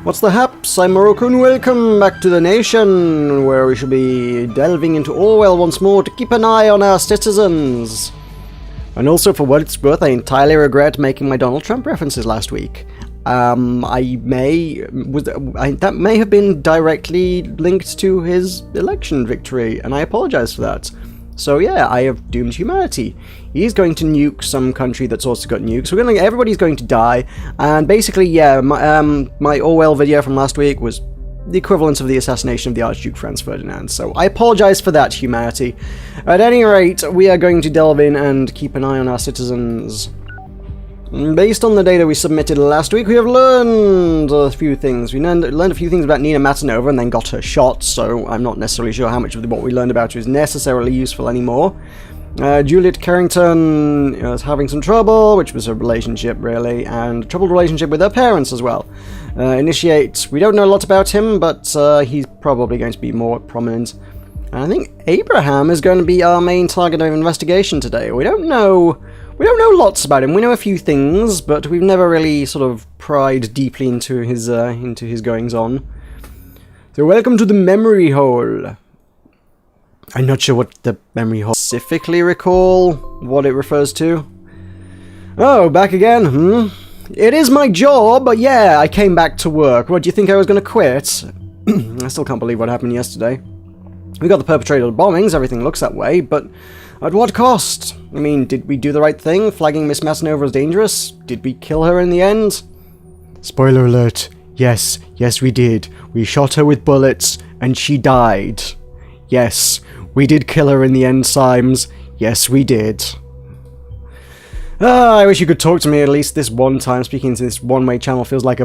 What's the haps? I'm Meroka and welcome back to the nation, where we shall be delving into Orwell once more to keep an eye on our citizens. And also, for what it's worth, I entirely regret making my Donald Trump references last week. That may have been directly linked to his election victory, and I apologize for that. So yeah, I have doomed humanity. He's going to nuke some country that's also got nukes. Everybody's going to die, and basically, yeah, my Orwell video from last week was the equivalent of the assassination of the Archduke Franz Ferdinand. So I apologize for that, humanity. At any rate, we are going to delve in and keep an eye on our citizens. Based on the data we submitted last week, we have learned a few things. We learned a few things about Nina Matanova and then got her shot, so I'm not necessarily sure how much of what we learned about her is necessarily useful anymore. JULIET KERRINGTON is having some trouble, which was her relationship, really, and a troubled relationship with her parents as well. Initiate, we don't know a lot about him, but he's probably going to be more prominent. And I think Abraham is going to be our main target of investigation today. We don't know lots about him. We know a few things, but we've never really sort of pried deeply into his goings-on. So welcome to the memory hole. I'm not sure what the memory hole specifically recall, what it refers to. Oh, back again, It is my job, but yeah, I came back to work. What, do you think I was going to quit? I still can't believe what happened yesterday. We got the perpetrator of bombings, everything looks that way, but at what cost? I mean, did we do the right thing, flagging Miss Matanova as dangerous? Did we kill her in the end? Spoiler alert, yes we did. We shot her with bullets, and she died. Yes, we did kill her in the end, Symes. Yes, we did. I wish you could talk to me at least this one time. Speaking to this one-way channel feels like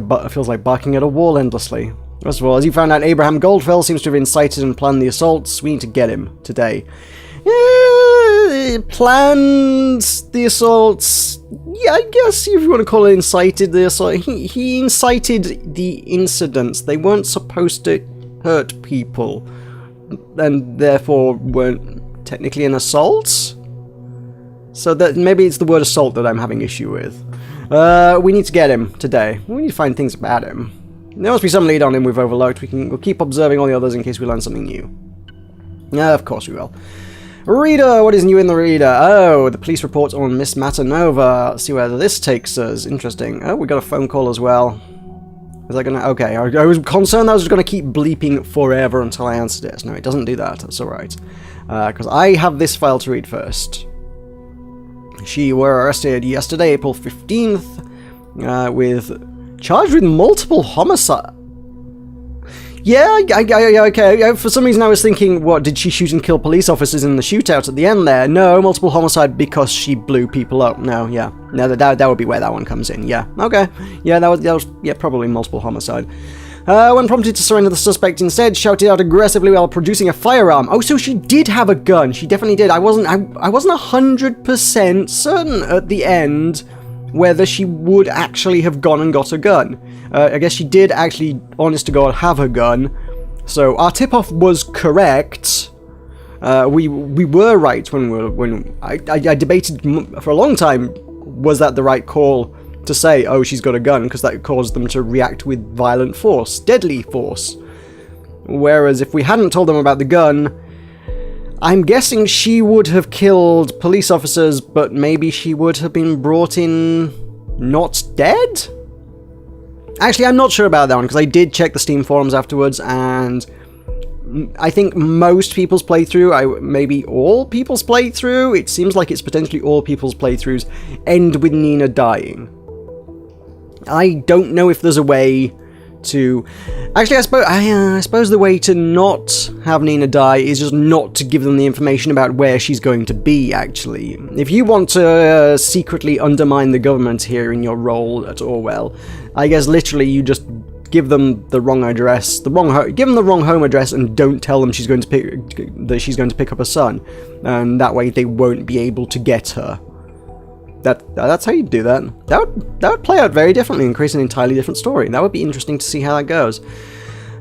barking at a wall endlessly. First of all, as you found out, Abraham GOLDFELS seems to have incited and planned the assaults. We need to get him today. Planned the assaults. Yeah, I guess if you want to call it incited the assault. He incited the incidents. They weren't supposed to hurt people, and therefore weren't technically an assault. So that maybe it's the word assault that I'm having issue with. We need to get him today. We need to find things about him. There must be some lead on him we've overlooked. We'll keep observing all the others in case we learn something new. Of course we will. Reader, what is new in the reader? Oh, the police report on Miss Matanova. Let's see whether this takes us. Interesting. Oh, we got a phone call as well. Is that gonna... Okay, I was concerned that I was gonna keep bleeping forever until I answered it. No, it doesn't do that. That's alright. Because I have this file to read first. She were arrested yesterday, April 15th, charged with multiple homicide. Yeah, okay. For some reason I was thinking, what, did she shoot and kill police officers in the shootout at the end there? No, multiple homicide because she blew people up. No, yeah. No, that would be where that one comes in, yeah. Okay. Yeah, that was yeah, probably multiple homicide. When prompted to surrender, the suspect instead shouted out aggressively while producing a firearm. Oh, so she did have a gun. She definitely did. I wasn't 100% certain at the end whether she would actually have gone and got a gun. I guess she did actually, honest to God, have a gun. So our tip-off was correct. We were right when I debated for a long time, was that the right call to say, oh, she's got a gun, because that caused them to react with violent force, deadly force. Whereas if we hadn't told them about the gun, I'm guessing she would have killed police officers, but maybe she would have been brought in not dead? Actually, I'm not sure about that one, because I did check the Steam forums afterwards, and I think most people's playthrough, maybe all people's playthrough, it seems like it's potentially all people's playthroughs, end with Nina dying. I don't know if there's a way to... Actually, I suppose the way to not have Nina die is just not to give them the information about where she's going to be, actually. If you want to secretly undermine the government here in your role at Orwell, I guess literally you just give them the wrong address, give them the wrong home address, and don't tell them she's going to pick up her son, and that way they won't be able to get her. That's how you do that. That would play out very differently and create an entirely different story. That would be interesting to see how that goes.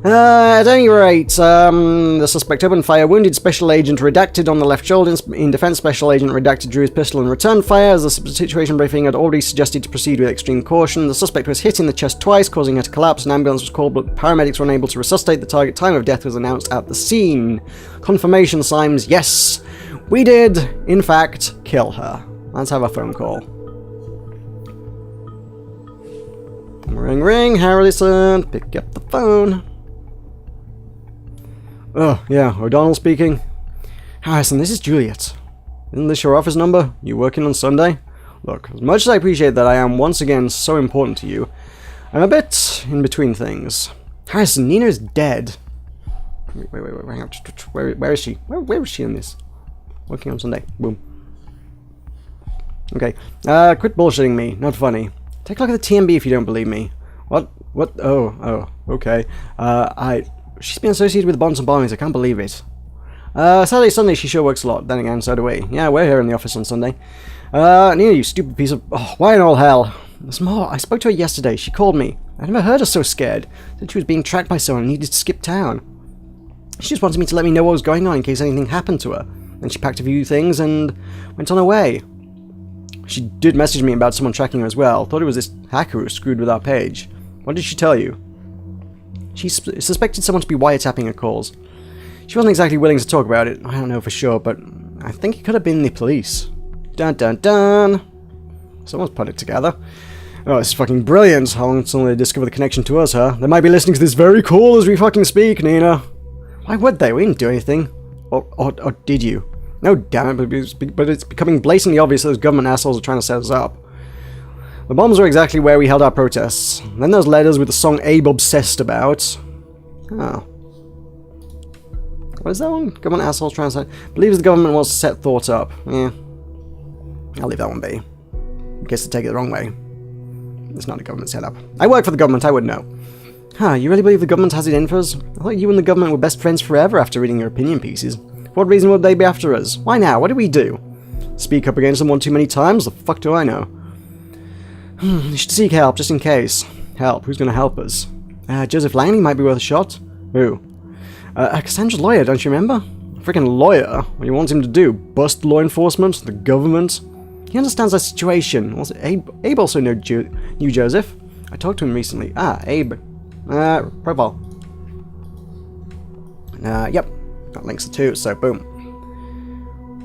At any rate, the suspect opened fire, wounded Special Agent Redacted on the left shoulder. In defense, Special Agent Redacted drew his pistol and returned fire, as the situation briefing had already suggested to proceed with extreme caution. The suspect was hit in the chest twice, causing her to collapse. An ambulance was called, but paramedics were unable to resuscitate the target. Time of death was announced at the scene. Confirmation signs, yes, we did, in fact, kill her. Let's have a phone call. Ring, ring, Harrison, pick up the phone. Oh, yeah, O'Donnell speaking. Harrison, this is Juliet. Isn't this your office number? You working on Sunday? Look, as much as I appreciate that I am once again so important to you, I'm a bit in between things. Harrison, Nina is dead. Wait, hang on. Where is she? Where is she in this? Working on Sunday. Boom. Okay. Quit bullshitting me. Not funny. Take a look at the TMB if you don't believe me. What? Oh, okay. She's been associated with bombs and bombings, I can't believe it. Saturday, Sunday, she sure works a lot. Then again, so do we. Yeah, we're here in the office on Sunday. Nina, you stupid piece of... Oh, why in all hell? There's more. I spoke to her yesterday. She called me. I never heard her so scared. Said she was being tracked by someone and needed to skip town. She just wanted me to let me know what was going on in case anything happened to her. Then she packed a few things and went on her way. She did message me about someone tracking her as well. Thought it was this hacker who screwed with our page. What did she tell you? She suspected someone to be wiretapping her calls. She wasn't exactly willing to talk about it. I don't know for sure, but I think it could have been the police. Dun dun dun! Someone's put it together. Oh, this is fucking brilliant. How long until they discover the connection to us, huh? They might be listening to this very call as we fucking speak, Nina. Why would they? We didn't do anything. Or did you? No, damn it, but it's becoming blatantly obvious that those government assholes are trying to set us up. The bombs were exactly where we held our protests. Then those letters with the song Abe obsessed about. Oh. What is that one? Government assholes trying to set... Believes the government wants to set thoughts up. Yeah. I'll leave that one be. In case they take it the wrong way. It's not a government setup. I work for the government, I would know. Huh, you really believe the government has it in for us? I thought you and the government were best friends forever after reading your opinion pieces. For what reason would they be after us? Why now? What did we do? Speak up against someone too many times? The fuck do I know? You should seek help, just in case. Help? Who's gonna help us? Joseph Langley might be worth a shot. Who? Cassandra's lawyer, don't you remember? Freaking lawyer? What do you want him to do? Bust law enforcement? The government? He understands our situation. Also, Abe also knew Joseph. I talked to him recently. Abe. Profile. Yep. Got links to two, so boom.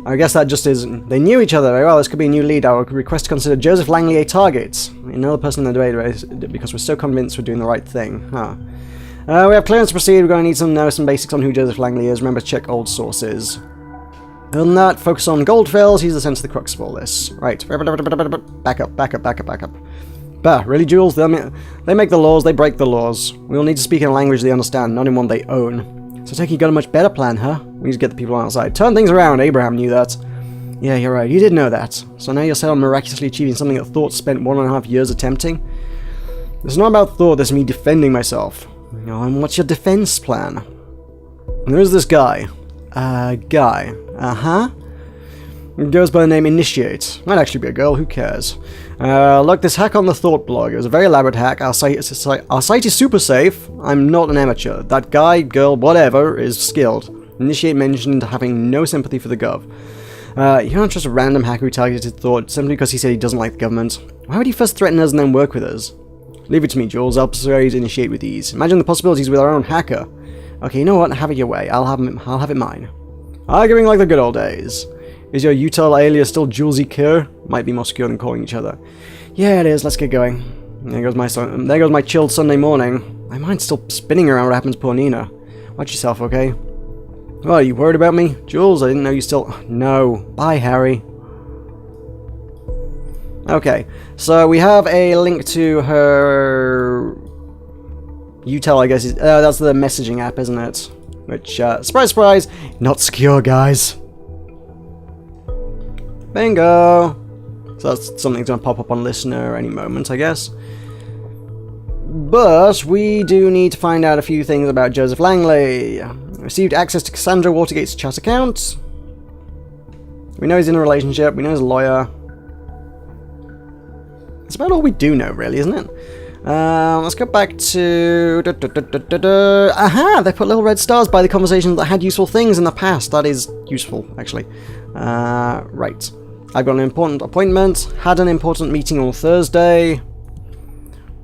I guess that just is... They knew each other very well. This could be a new lead. I would request to consider Joseph Langley a target. Another person in the database, because we're so convinced we're doing the right thing. Huh. We have clearance to proceed. We're going to need to know some basics on who Joseph Langley is. Remember to check old sources. Other than that, focus on GOLDFELS. He's the sense of the crux of all this. Right. Back up. Bah, really, Jules? They make the laws, they break the laws. We'll need to speak in a language they understand, not in one they own. So I take it you got a much better plan, huh? We need to get the people on our side. Turn things around, Abraham knew that. Yeah, you're right, you did know that. So now you're set on miraculously achieving something that Thought spent 1.5 years attempting? It's not about Thought, this is me defending myself. You know, and what's your defense plan? And there's this guy. It goes by the name Initiate. Might actually be a girl, who cares? Look, this hack on the Thought blog. It was a very elaborate hack. Our site is super safe. I'm not an amateur. That guy, girl, whatever, is skilled. Initiate mentioned having no sympathy for the gov. You don't trust a random hacker who targeted Thought simply because he said he doesn't like the government. Why would he first threaten us and then work with us? Leave it to me, Jules. I'll persuade Initiate with ease. Imagine the possibilities with our own hacker. Okay, you know what? Have it your way. I'll have it mine. Arguing like the good old days. Is your util alias still Julesy Kerr? Might be more secure than calling each other. Yeah, it is. Let's get going. There goes my chilled Sunday morning. My mind's still spinning around what happened to poor Nina. Watch yourself, okay? Oh, are you worried about me? Jules, I didn't know you still... No. Bye, Harry. Okay, so we have a link to her... util, I guess. That's the messaging app, isn't it? Which, surprise, surprise, not secure, guys. Bingo! So that's something that's going to pop up on Listener any moment, I guess. But we do need to find out a few things about Joseph Langley. Received access to Cassandra Watergate's chat account. We know he's in a relationship. We know he's a lawyer. That's about all we do know, really, isn't it? Let's go back to... Aha! They put little red stars by the conversations that had useful things in the past. That is useful, actually. Right. I've got an important appointment. Had an important meeting on Thursday.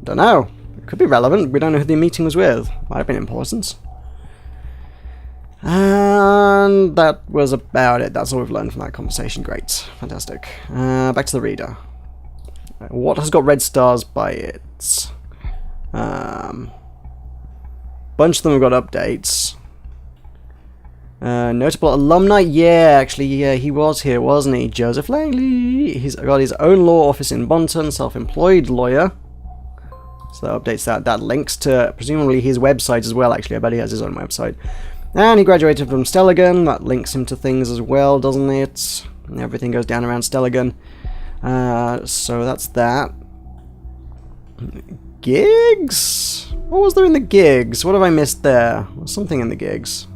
Don't know. It could be relevant. We don't know who the meeting was with. Might have been important. And that was about it. That's all we've learned from that conversation. Great. Fantastic. Back to the reader. What has got red stars by it? Bunch of them have got updates. Notable alumni? Yeah, actually, yeah, he was here, wasn't he? Joseph Langley. He's got his own law office in Bonton, self-employed lawyer. So that updates that. That links to, presumably, his website as well, actually. I bet he has his own website. And he graduated from Stelligan. That links him to things as well, doesn't it? Everything goes down around Stelligan. So that's that. Gigs? What was there in the gigs? What have I missed there? There's something in the gigs.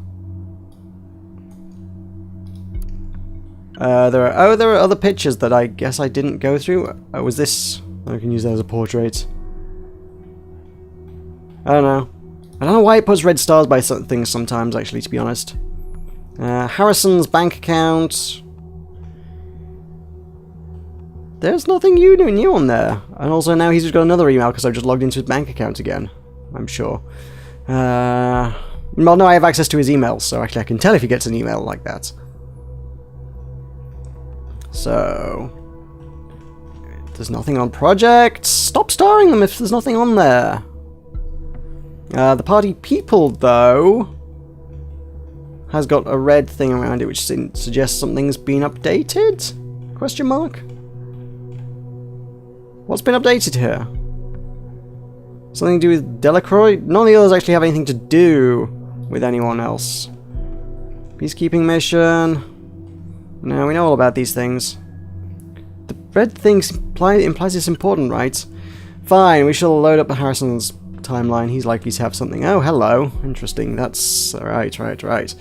There are other pictures that I guess I didn't go through. Oh, was this? I can use that as a portrait. I don't know. I don't know why it puts red stars by certain things sometimes, actually, to be honest. Harrison's bank account. There's nothing new on there. And also now he's just got another email because I've just logged into his bank account again. I'm sure. Well, no, I have access to his emails, so actually I can tell if he gets an email like that. So... there's nothing on projects. Stop starring them if there's nothing on there. The party people, though, has got a red thing around it which suggests something's been updated? Question mark? What's been updated here? Something to do with Delacroix? None of the others actually have anything to do with anyone else. Peacekeeping mission. No, we know all about these things. The red thing implies it's important, right? Fine, we shall load up Harrison's timeline. He's likely to have something. Oh, hello. Interesting. That's right.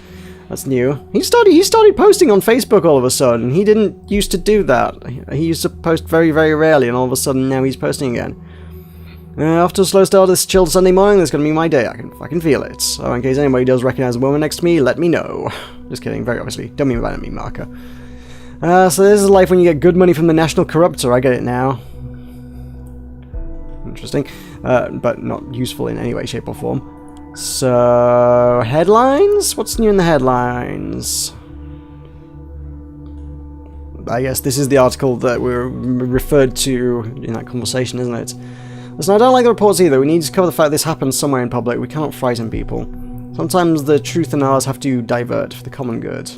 That's new. He started posting on Facebook all of a sudden. He didn't used to do that. He used to post very, very rarely, and all of a sudden now he's posting again. After a slow start this chilled Sunday morning, that's gonna be my day. I can feel it. So in case anybody does recognize a woman next to me, let me know. Just kidding, very obviously. Don't mean by me, Marker. So this is life when you get good money from the National Corruptor. I get it now. Interesting. But not useful in any way, shape, or form. So, headlines? What's new in the headlines? I guess this is the article that we referred to in that conversation, isn't it? Listen, I don't like the reports either. We need to cover the fact this happens somewhere in public. We cannot frighten people. Sometimes the truth and ours have to divert for the common good.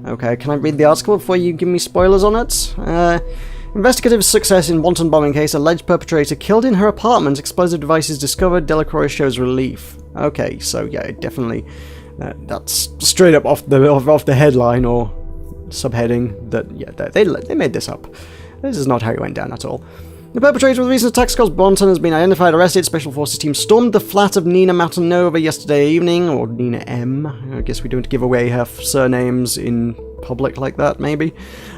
Okay, can I read the article before you give me spoilers on it? Investigative success in wanton bombing case. Alleged perpetrator killed in her apartment. Explosive devices discovered. Delacroix shows relief. Okay, so yeah, definitely. That's straight up off the headline or subheading. That yeah, they made this up. This is not how it went down at all. The perpetrator of the recent attacks across Bonton has been identified, arrested. Special forces team stormed the flat of Nina Matanova yesterday evening, or Nina M. I guess we don't give away her surnames in public like that, maybe.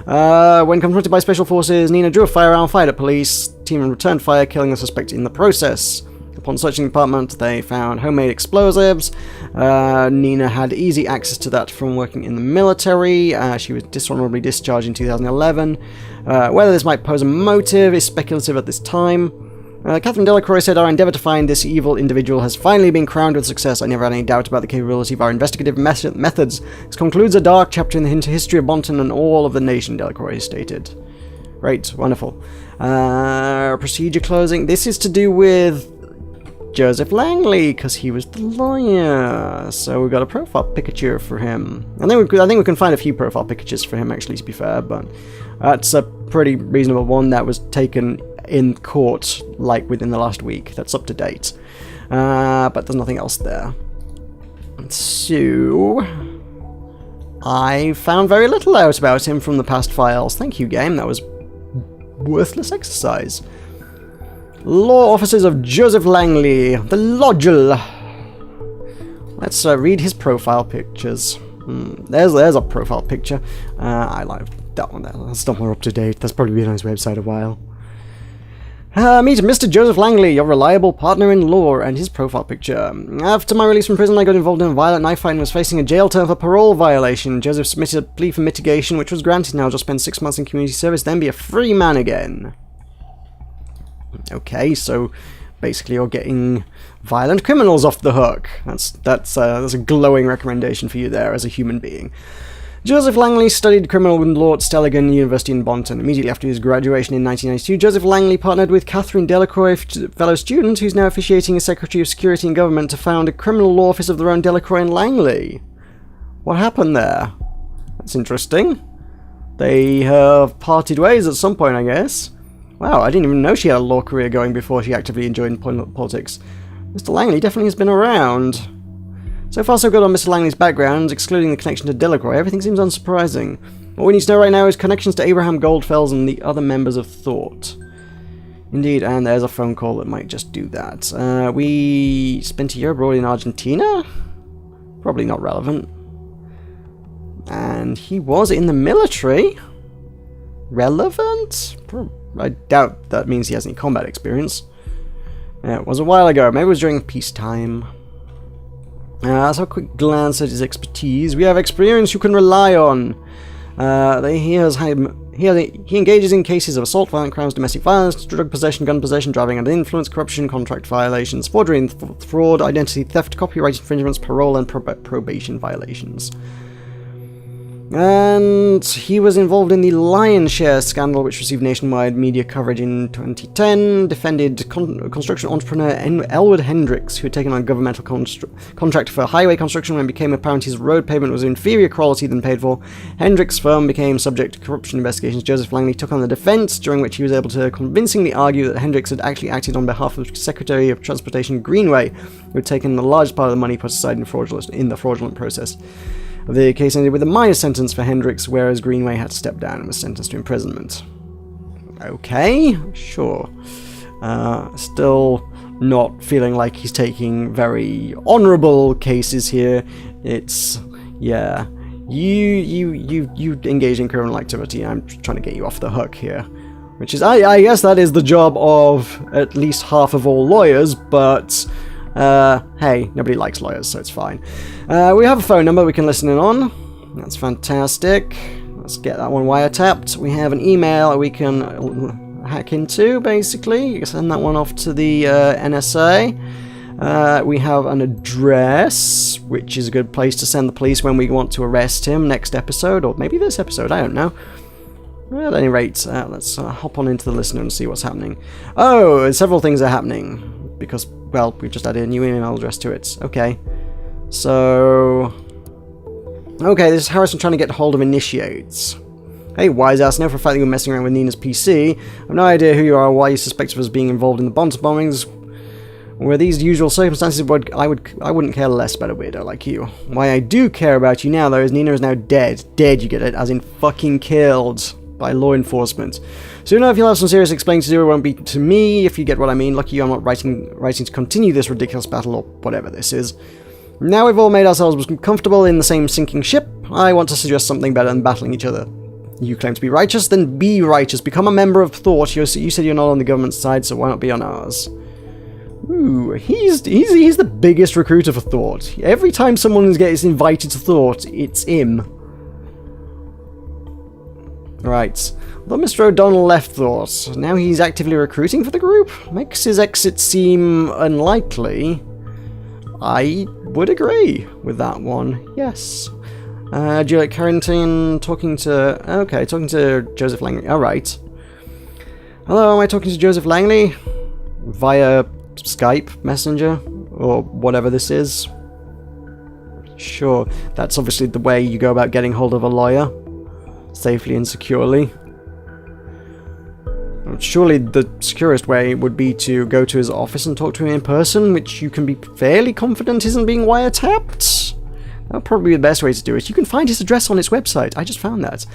When confronted by special forces, Nina drew a firearm, fired at police. Team returned fire, killing the suspect in the process. Upon searching the apartment, they found homemade explosives. Nina had easy access to that from working in the military. She was dishonorably discharged in 2011. Whether this might pose a motive is speculative at this time. Catherine Delacroix said, "Our endeavour to find this evil individual has finally been crowned with success. I never had any doubt about the capability of our investigative methods. This concludes a dark chapter in the history of Bonton and all of the nation," Delacroix stated. Great, wonderful. Procedure closing. This is to do with Joseph Langley, because he was the lawyer. So we've got a profile picture for him. I think we can find a few profile pictures for him, actually, to be fair, but that's a pretty reasonable one that was taken in court, like, within the last week. That's up to date. But there's nothing else there. So I found very little out about him from the past files. Thank you, game. That was worthless exercise. Law offices of Joseph Langley, the Lodgel. Let's read his profile pictures. There's a profile picture. I like that one there. That's not more up to date. That's probably been on his website a while. Meet Mr. Joseph Langley, your reliable partner in law, and his profile picture. After my release from prison, I got involved in a violent knife fight and was facing a jail term for parole violation. Joseph submitted a plea for mitigation, which was granted. Now I'll just spend 6 months in community service, then be a free man again. Okay, so basically you're getting violent criminals off the hook. That's a glowing recommendation for you there as a human being. Joseph Langley studied criminal law at Stelligan University in Bonton. Immediately after his graduation in 1992, Joseph Langley partnered with Catherine Delacroix, a fellow student who's now officiating as Secretary of Security and Government, to found a criminal law office of their own, Delacroix and Langley. What happened there? That's interesting. They have parted ways at some point, I guess. Wow, I didn't even know she had a law career going before she actively joined politics. Mr. Langley definitely has been around. So far so good on Mr. Langley's background, excluding the connection to Delacroix. Everything seems unsurprising. What we need to know right now is connections to Abraham Goldfels and the other members of Thought. Indeed, and there's a phone call that might just do that. We spent a year abroad in Argentina? Probably not relevant. And he was in the military? Relevant? I doubt that means he has any combat experience. It was a while ago. Maybe it was during peacetime. Let's have a quick glance at his expertise. We have experience you can rely on. He engages in cases of assault, violent crimes, domestic violence, drug possession, gun possession, driving under influence, corruption, contract violations, forgery and fraud, identity theft, copyright infringements, parole and probation violations. And he was involved in the Lion Share scandal, which received nationwide media coverage in 2010, defended construction entrepreneur Elwood Hendricks, who had taken on a governmental contract for highway construction when it became apparent his road pavement was of inferior quality than paid for. Hendricks' firm became subject to corruption investigations. Joseph Langley took on the defense, during which he was able to convincingly argue that Hendricks had actually acted on behalf of Secretary of Transportation Greenway, who had taken the largest part of the money put aside in the fraudulent process. The case ended with a minor sentence for Hendricks, whereas Greenway had to step down and was sentenced to imprisonment. Okay, sure. Still not feeling like he's taking very honourable cases here. It's, yeah, you engage in criminal activity. I'm trying to get you off the hook here. Which is, I guess that is the job of at least half of all lawyers, but... hey, nobody likes lawyers, so it's fine. We have a phone number we can listen in on. That's fantastic. Let's get that one wiretapped. We have an email we can hack into, basically. You can send that one off to the NSA. We have an address, which is a good place to send the police when we want to arrest him next episode, or maybe this episode, I don't know. At any rate, let's hop on into the listener and see what's happening. Oh, several things are happening, because, well, we've just added a new email address to it. Okay. So... okay, this is Harrison trying to get hold of initiates. Hey, wise ass, know for a fact that you're messing around with Nina's PC. I've no idea who you are or why you suspect of us being involved in the Bonds bombings. Were these the usual circumstances, I wouldn't care less about a weirdo like you. Why I do care about you now, though, is Nina is now dead. Dead, you get it, as in fucking killed by law enforcement. Soon enough, you'll have some serious explaining to do. It won't be to me, if you get what I mean. Lucky you, I'm not writing to continue this ridiculous battle, or whatever this is. Now we've all made ourselves comfortable in the same sinking ship, I want to suggest something better than battling each other. You claim to be righteous, then be righteous. Become a member of Thought. You said you're not on the government's side, so why not be on ours? Ooh, he's the biggest recruiter for Thought. Every time someone gets invited to Thought, it's him. Right. Although Mr. O'Donnell left Thought, now he's actively recruiting for the group? Makes his exit seem unlikely. I would agree with that one, yes. Juliet KERRINGTON talking to Joseph Langley. Alright. Hello, am I talking to Joseph Langley? Via Skype Messenger? Or whatever this is? Sure, that's obviously the way you go about getting hold of a lawyer. Safely and securely. Surely the securest way would be to go to his office and talk to him in person, which you can be fairly confident isn't being wiretapped. That would probably be the best way to do it. You can find his address on his website. I just found that.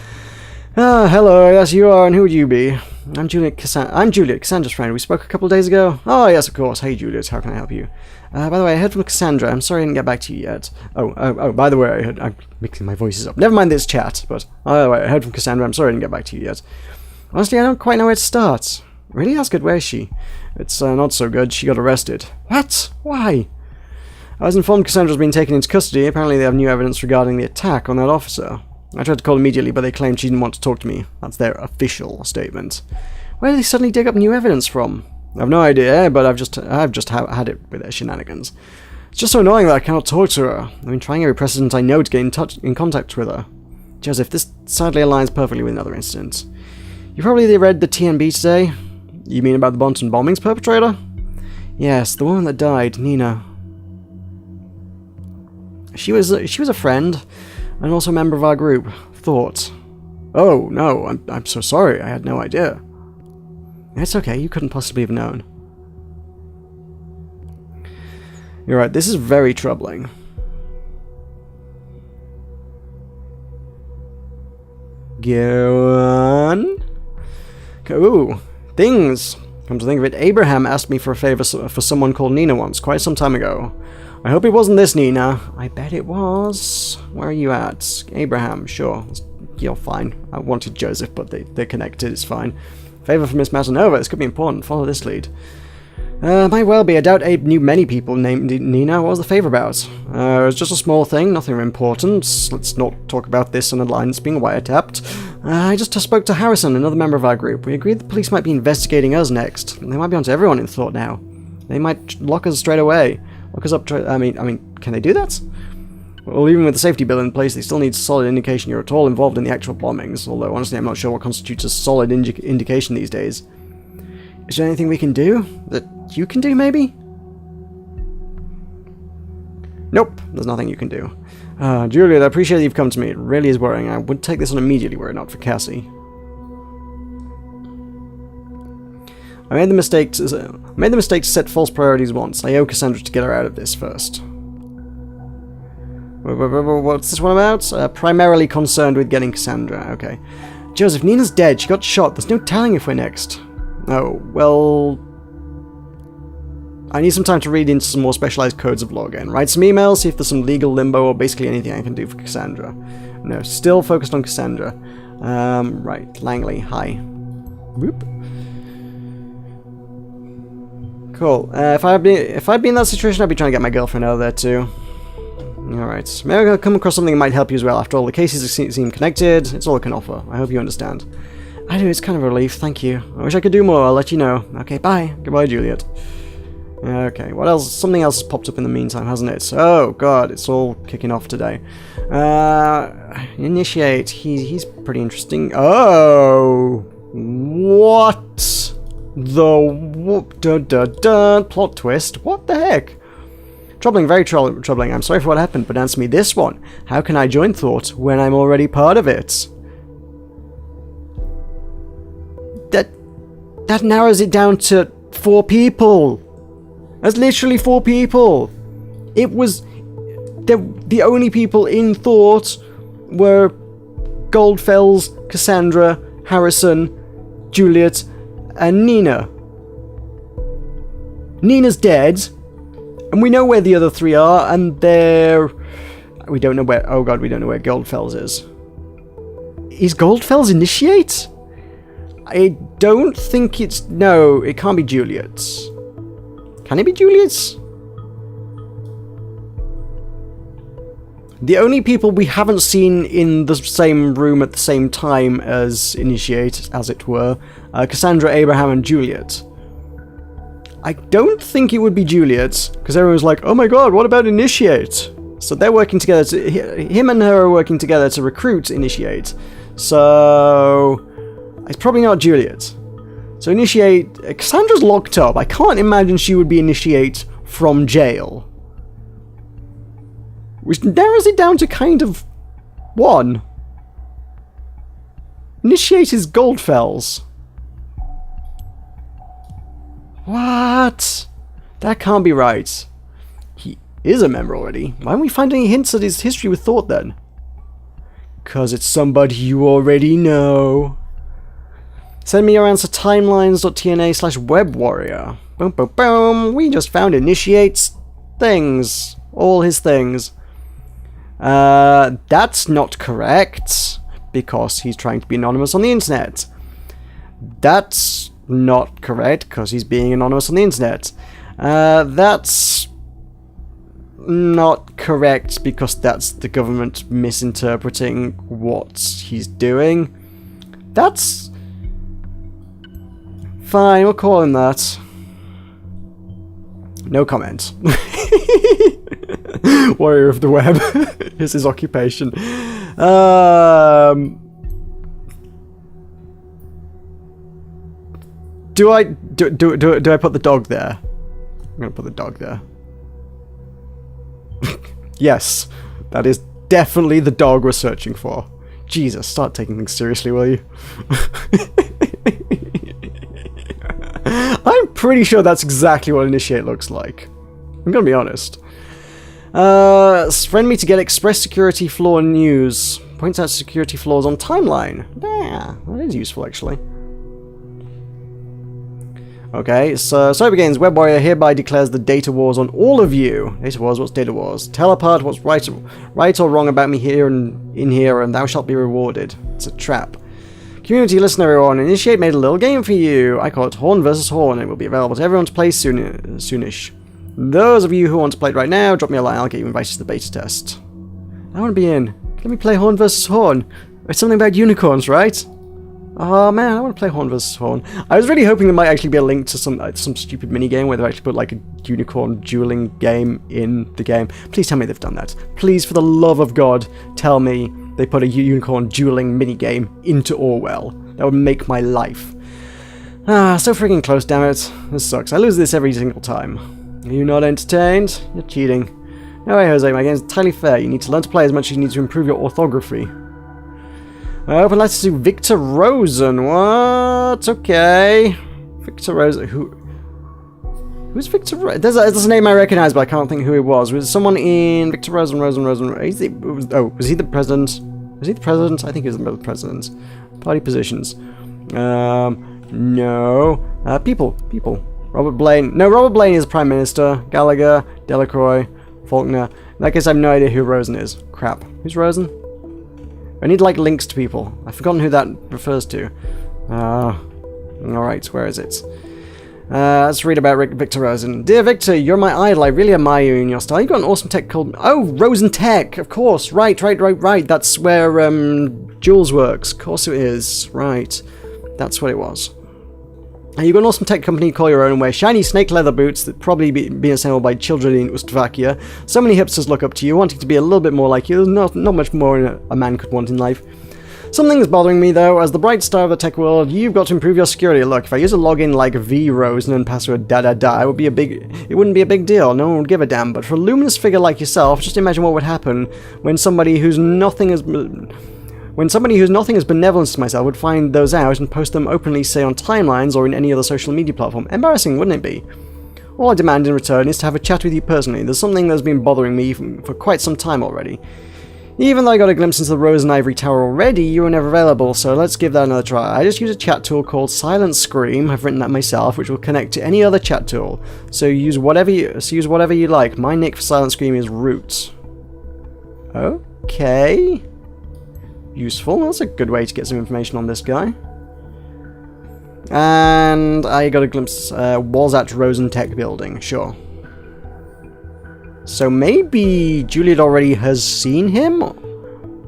Hello, yes you are, and who would you be? I'm Juliet, Cassandra's friend. We spoke a couple of days ago. Oh, yes, of course. Hey, Juliet, how can I help you? By the way, I heard from Cassandra. I'm sorry I didn't get back to you yet. Oh, by the way, I'm mixing my voices up. Never mind this chat, but... by the way, I heard from Cassandra. I'm sorry I didn't get back to you yet. Honestly, I don't quite know where to start. Really? That's good. Where is she? It's not so good. She got arrested. What? Why? I was informed Cassandra was being taken into custody. Apparently they have new evidence regarding the attack on that officer. I tried to call immediately, but they claimed she didn't want to talk to me. That's their official statement. Where did they suddenly dig up new evidence from? I have no idea, but I've just had it with their shenanigans. It's just so annoying that I cannot talk to her. I've been trying every precedent I know to get in contact with her. Joseph, this sadly aligns perfectly with another incident. You probably read the TNB today? You mean about the Bonton bombings perpetrator? Yes, the woman that died, Nina. She was a friend, and also a member of our group. Thought. Oh, no, I'm so sorry, I had no idea. It's okay, you couldn't possibly have known. You're right, this is very troubling. Go on. Ooh, things. Come to think of it, Abraham asked me for a favor for someone called Nina once, quite some time ago. I hope it wasn't this Nina. I bet it was. Where are you at? Abraham, sure. You're fine. I wanted Joseph, but they're connected, it's fine. Favor for Miss Matanova, this could be important. Follow this lead. Might well be. I doubt Abe knew many people named Nina. What was the favor about? It was just a small thing, nothing of importance. Let's not talk about this on a line that's being wiretapped. I just spoke to Harrison, another member of our group. We agreed the police might be investigating us next. They might be onto everyone in thought now. They might lock us straight away. Lock us up. I mean, can they do that? Well, even with the safety bill in place, they still need solid indication you're at all involved in the actual bombings. Although honestly, I'm not sure what constitutes a solid indication these days. Is there anything we can do? That you can do, maybe? Nope, there's nothing you can do. Juliet, I appreciate that you've come to me. It really is worrying. I would take this on immediately were it not for Cassie. I made the mistake to set false priorities once. I owe Cassandra to get her out of this first. What's this one about? Primarily concerned with getting Cassandra. Okay. Joseph, Nina's dead. She got shot. There's no telling if we're next. Oh, well... I need some time to read into some more specialized codes of law again. Write some emails, see if there's some legal limbo or basically anything I can do for Cassandra. No, still focused on Cassandra. Right. Langley, hi. Whoop. Cool. If I'd been in that situation, I'd be trying to get my girlfriend out of there too. Alright. Maybe I'll come across something that might help you as well. After all, the cases seem connected. It's all I can offer. I hope you understand. I do. It's kind of a relief. Thank you. I wish I could do more. I'll let you know. Okay, bye. Goodbye, Juliet. Okay, what else? Something else has popped up in the meantime, hasn't it? Oh, God, it's all kicking off today. Initiate. He's pretty interesting. Oh! What? The whoop, plot twist. What the heck? Troubling, very troubling. I'm sorry for what happened, but answer me this one. How can I join Thought when I'm already part of it? That narrows it down to 4 people. That's literally 4 people. It was... The only people in Thought were GOLDFELS, Cassandra, Harrison, Juliet, and Nina. Nina's dead, and we know where the other 3 are, and they're... We don't know where... Oh god, we don't know where GOLDFELS is. Is GOLDFELS Initiate? I don't think it's... No, it can't be Juliet's. Can it be Juliet's? The only people we haven't seen in the same room at the same time as Initiate, as it were, are Cassandra, Abraham, and Juliet. I don't think it would be Juliet, because everyone's like, oh my god, what about Initiate? So they're working together him and her are working together to recruit Initiate. So... It's probably not Juliet. So Initiate... Cassandra's locked up. I can't imagine she would be Initiate from jail. Which narrows it down to kind of... 1. Initiate is GOLDFELS. What? That can't be right. He is a member already. Why don't we find any hints at his history with Thought then? 'Cause it's somebody you already know. Send me your answer timelines.tna/webwarrior. Boom, boom, boom. We just found Initiate's things. All his things. That's not correct. Because he's trying to be anonymous on the internet. That's not correct because he's being anonymous on the internet. That's not correct because that's the government misinterpreting what he's doing. That's fine, we'll call him that. No comment. Warrior of the web is his occupation. Do I put the dog there? I'm gonna put the dog there. Yes, that is definitely the dog we're searching for. Jesus, start taking things seriously, will you? I'm pretty sure that's exactly what Initiate looks like. I'm gonna be honest. Friend me to get Express Security Flaw news. Points out security flaws on timeline. Yeah, that is useful actually. Okay, so it begins. Web Warrior hereby declares the data wars on all of you. Data wars? What's data wars? Tell apart what's right or wrong about me here and in here, and thou shalt be rewarded. It's a trap. Community, listen everyone. Initiate made a little game for you. I call it Horn vs. Horn. It will be available to everyone to play soonish. Those of you who want to play it right now, drop me a line. I'll get you invited to the beta test. I want to be in. Let me play Horn vs. Horn. It's something about unicorns, right? Oh man, I want to play Horn vs. Horn. I was really hoping there might actually be a link to some stupid minigame where they actually put like a unicorn dueling game in the game. Please tell me they've done that. Please, for the love of God, tell me they put a unicorn dueling minigame into Orwell. That would make my life. So freaking close, damn it. This sucks. I lose this every single time. Are you not entertained? You're cheating. No way, Jose, my game's entirely fair. You need to learn to play as much as you need to improve your orthography. Open letter to Victor Rosen. What? Okay. Victor Rosen. Who's Victor Rosen? There's a name I recognize, but I can't think who it was. Was it someone in Victor Rosen? Was he the president? Was he the president? I think he was the president. Party positions. No. People. Robert Blaine. No, Robert Blaine is Prime Minister. Gallagher, Delacroix, Faulkner. In that case, I have no idea who Rosen is. Crap. Who's Rosen? I need, like, links to people. I've forgotten who that refers to. Alright, where is it? Let's read about Victor Rosen. Dear Victor, you're my idol. I really admire you and your style. You've got an awesome tech called... Oh, Rosen Tech! Of course. Right. That's where, Jules works. Of course it is. Right. That's what it was. You've got an awesome tech company you call your own and wear shiny snake leather boots that probably been assembled by children in Czechoslovakia. So many hipsters look up to you, wanting to be a little bit more like you. There's not much more a man could want in life. Something's bothering me though. As the bright star of the tech world, you've got to improve your security. Look, if I use a login like VRosen and password it wouldn't be a big deal. No one would give a damn. But for a luminous figure like yourself, just imagine what would happen when somebody who's nothing as benevolence to myself would find those out and post them openly, say on timelines or in any other social media platform. Embarrassing, wouldn't it be? All I demand in return is to have a chat with you personally. There's something that's been bothering me for quite some time already. Even though I got a glimpse into the Rose and Ivory Tower already, you were never available, so let's give that another try. I just use a chat tool called Silent Scream. I've written that myself, which will connect to any other chat tool. So use whatever you like. My nick for Silent Scream is Root. Okay. Useful. That's a good way to get some information on this guy. And I got a glimpse. Was at Rosen Tech building. Sure. So maybe Juliet already has seen him?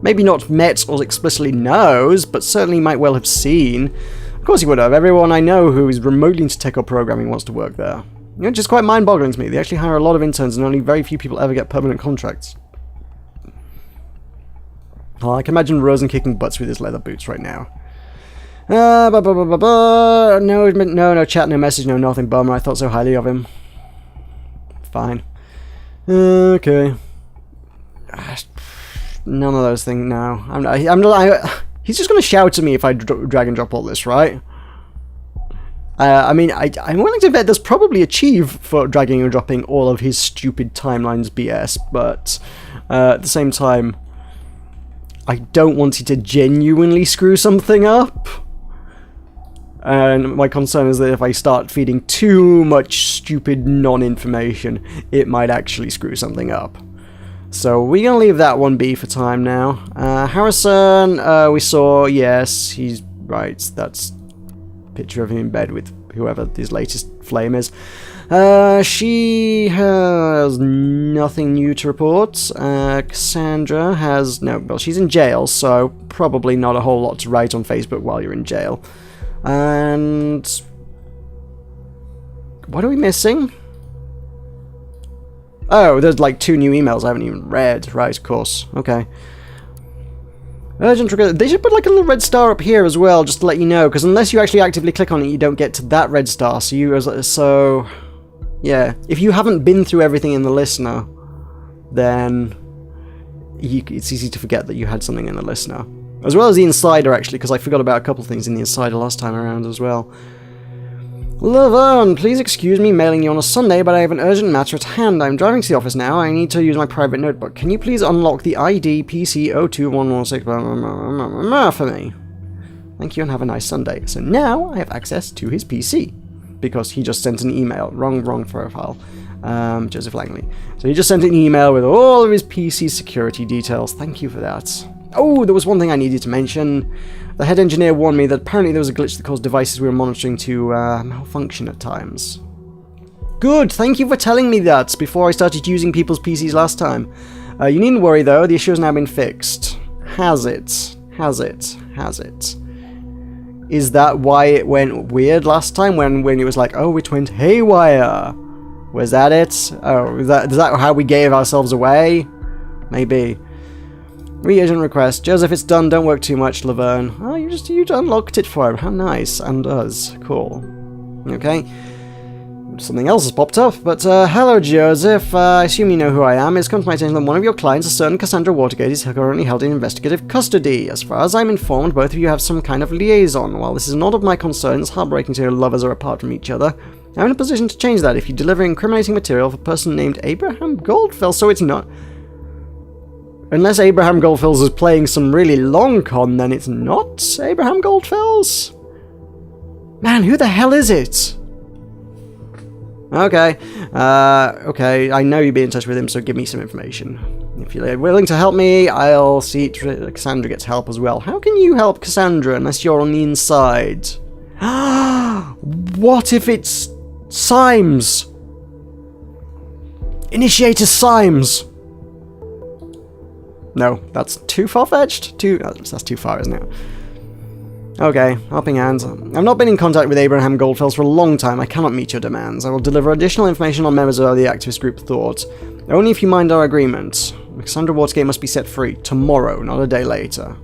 Maybe not met or explicitly knows, but certainly might well have seen. Of course he would have. Everyone I know who is remotely into tech or programming wants to work there. Which is quite mind-boggling to me. They actually hire a lot of interns and only very few people ever get permanent contracts. Oh, I can imagine Rosen kicking butts with his leather boots right now. No, chat, no message, no nothing. Bummer, I thought so highly of him. Fine. Okay. None of those things. No, I'm not. He's just gonna shout at me if I drag and drop all this, right? I mean, I'm willing to bet there's probably a Chief for dragging and dropping all of his stupid timelines BS, but at the same time, I don't want it to genuinely screw something up. And my concern is that if I start feeding too much stupid non-information, it might actually screw something up. So we're going to leave that one be for time now. Harrison, we saw, yes, he's right, that's picture of him in bed with whoever his latest flame is. She has nothing new to report. Cassandra has no. Well, she's in jail, so probably not a whole lot to write on Facebook while you're in jail. And what are we missing? Oh, there's like 2 new emails I haven't even read. Right, of course. Okay. Urgent request. They should put like a little red star up here as well, just to let you know, because unless you actually actively click on it, you don't get to that red star. So yeah, if you haven't been through everything in the listener, then it's easy to forget that you had something in the listener. As well as the insider, actually, because I forgot about a couple things in the insider last time around as well. Laverne, please excuse me mailing you on a Sunday, but I have an urgent matter at hand. I'm driving to the office now. I need to use my private notebook. Can you please unlock the ID PC02116 for me? Thank you and have a nice Sunday. So now I have access to his PC, because he just sent an email. Wrong profile. Joseph Langley. So he just sent an email with all of his PC security details. Thank you for that. Oh, there was one thing I needed to mention. The head engineer warned me that apparently there was a glitch that caused devices we were monitoring to malfunction at times. Good, thank you for telling me that before I started using people's PCs last time. You needn't worry though, the issue has now been fixed. Has it? Has it? Has it? Is that why it went weird last time when it was like, oh, it went haywire? Was that it? Oh, is that how we gave ourselves away? Maybe. Reagent request. Joseph, it's done. Don't work too much, Laverne. Oh, you unlocked it for him. How nice. And us. Cool. Okay. Something else has popped up. But, hello, Joseph. I assume you know who I am. It's come to my attention that one of your clients, a certain Cassandra Watergate, is currently held in investigative custody. As far as I'm informed, both of you have some kind of liaison. While this is not of my concern, it's heartbreaking to hear lovers are apart from each other. I'm in a position to change that if you deliver incriminating material for a person named Abraham Goldfels, so it's not... Unless Abraham Goldfels is playing some really long con, then it's not Abraham Goldfels? Man, who the hell is it? Okay. Okay, I know you'll be in touch with him, so give me some information. If you're willing to help me, I'll see Cassandra gets help as well. How can you help Cassandra unless you're on the inside? What if it's Symes? Initiator Symes! No, that's too far-fetched. That's too far, isn't it? Okay, helping hands. I've not been in contact with Abraham Goldfels for a long time. I cannot meet your demands. I will deliver additional information on members of the activist group Thought. Only if you mind our agreement. Cassandra Watergate must be set free tomorrow, not a day later.